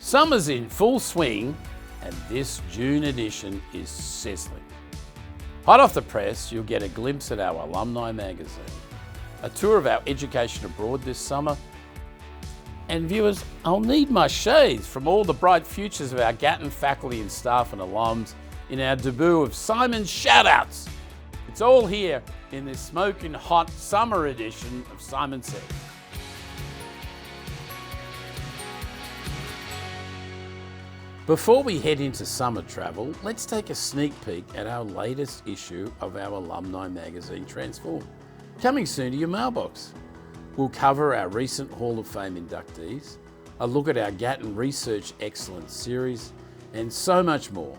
Summer's in full swing, and this June edition is sizzling. Hot off the press, you'll get a glimpse at our alumni magazine, a tour of our education abroad this summer, and viewers, I'll need my shades from all the bright futures of our Gatton faculty and staff and alums in our debut of Simon's Shoutouts. It's all here in this smoking hot summer edition of Simon Says. Before we head into summer travel, let's take a sneak peek at our latest issue of our alumni magazine, Transform. Coming soon to your mailbox. We'll cover our recent Hall of Fame inductees, a look at our Gatton Research Excellence series, and so much more.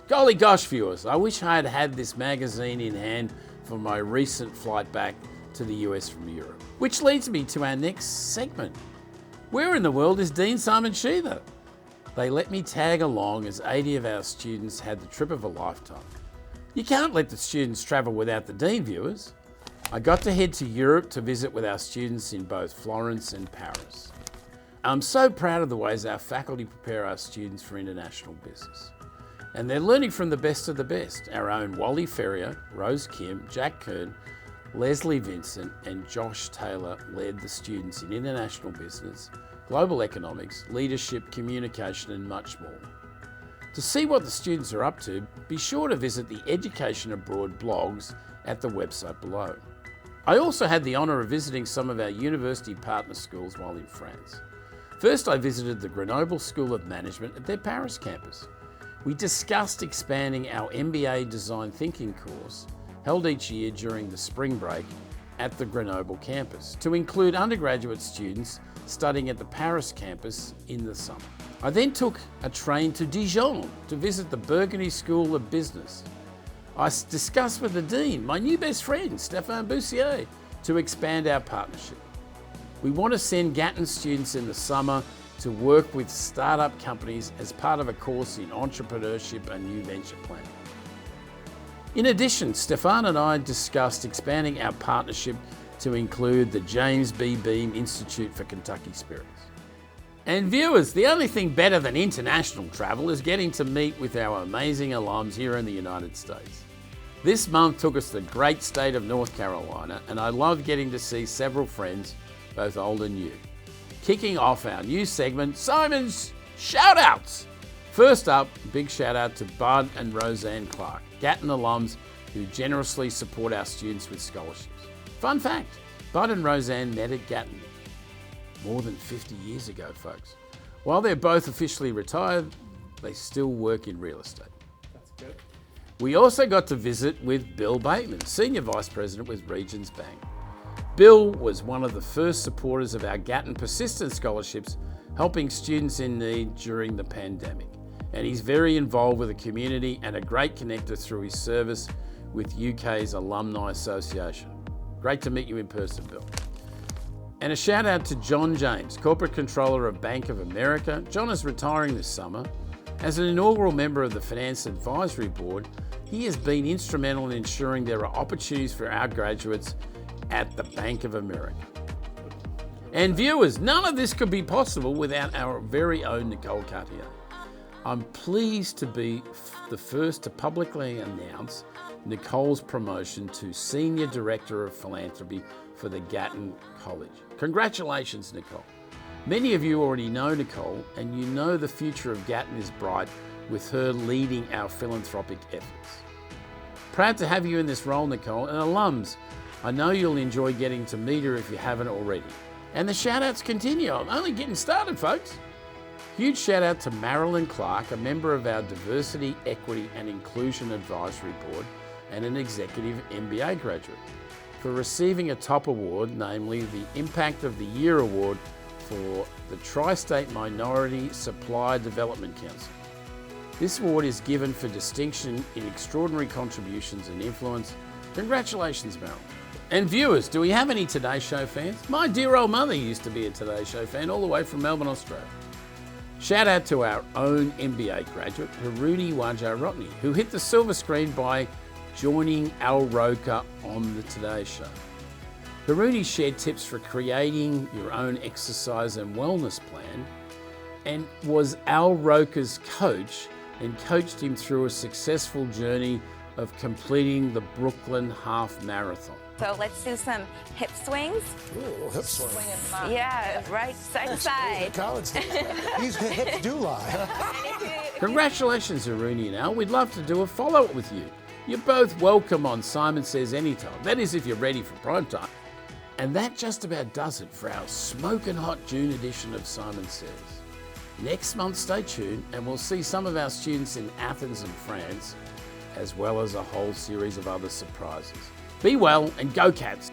Golly gosh, viewers, I wish I had had this magazine in hand for my recent flight back to the US from Europe. Which leads me to our next segment. Where in the world is Dean Simon Sheether? They let me tag along as 80 of our students had the trip of a lifetime. You can't let the students travel without the Dean, viewers. I got to head to Europe to visit with our students in both Florence and Paris. I'm so proud of the ways our faculty prepare our students for international business. And they're learning from the best of the best. Our own Wally Ferrier, Rose Kim, Jack Kern, Leslie Vincent and Josh Taylor led the students in international business, global economics, leadership, communication and much more. To see what the students are up to, be sure to visit the Education Abroad blogs at the website below. I also had the honour of visiting some of our university partner schools while in France. First, I visited the Grenoble School of Management at their Paris campus. We discussed expanding our MBA Design Thinking course, held each year during the spring break at the Grenoble campus, to include undergraduate students studying at the Paris campus in the summer. I then took a train to Dijon to visit the Burgundy School of Business. I discussed with the Dean, my new best friend, Stéphane Boussier, to expand our partnership. We want to send Gatton students in the summer to work with startup companies as part of a course in entrepreneurship and new venture planning. In addition, Stéphane and I discussed expanding our partnership to include the James B. Beam Institute for Kentucky Spirits. And viewers, the only thing better than international travel is getting to meet with our amazing alums here in the United States. This month took us to the great state of North Carolina, and I loved getting to see several friends, both old and new. Kicking off our new segment, Simon's Shoutouts. First up, big shout out to Bud and Roseanne Clark, Gatton alums who generously support our students with scholarships. Fun fact, Bud and Roseanne met at Gatton more than 50 years ago, folks. While they're both officially retired, they still work in real estate. That's good. We also got to visit with Bill Bateman, Senior Vice President with Regions Bank. Bill was one of the first supporters of our Gatton Persistence Scholarships, helping students in need during the pandemic. And he's very involved with the community and a great connector through his service with UK's Alumni Association. Great to meet you in person, Bill. And a shout out to John James, Corporate Controller of Bank of America. John is retiring this summer. As an inaugural member of the Finance Advisory Board, he has been instrumental in ensuring there are opportunities for our graduates at the Bank of America. And viewers, none of this could be possible without our very own Nicole Cartier. I'm pleased to be the first to publicly announce Nicole's promotion to Senior Director of Philanthropy for the Gatton College. Congratulations, Nicole. Many of you already know Nicole, and you know the future of Gatton is bright with her leading our philanthropic efforts. Proud to have you in this role, Nicole, and alums, I know you'll enjoy getting to meet her if you haven't already. And the shout-outs continue. I'm only getting started, folks. Huge shout out to Marilyn Clark, a member of our Diversity, Equity and Inclusion Advisory Board and an executive MBA graduate, for receiving a top award, namely the Impact of the Year Award for the Tri-State Minority Supply Development Council. This award is given for distinction in extraordinary contributions and influence. Congratulations, Marilyn. And viewers, do we have any Today Show fans? My dear old mother used to be a Today Show fan all the way from Melbourne, Australia. Shout out to our own MBA graduate, Haruni Wajarotny, who hit the silver screen by joining Al Roker on the Today Show. Haruni shared tips for creating your own exercise and wellness plan and was Al Roker's coach and coached him through a successful journey of completing the Brooklyn Half Marathon. So let's do some hip swings. Ooh, hip swing. Yeah, right, side to side. College days. These hips do lie. Congratulations, Aruni and Al. We'd love to do a follow-up with you. You're both welcome on Simon Says Anytime. That is if you're ready for prime time. And that just about does it for our smoking hot June edition of Simon Says. Next month, stay tuned and we'll see some of our students in Athens and France, as well as a whole series of other surprises. Be well and go Cats!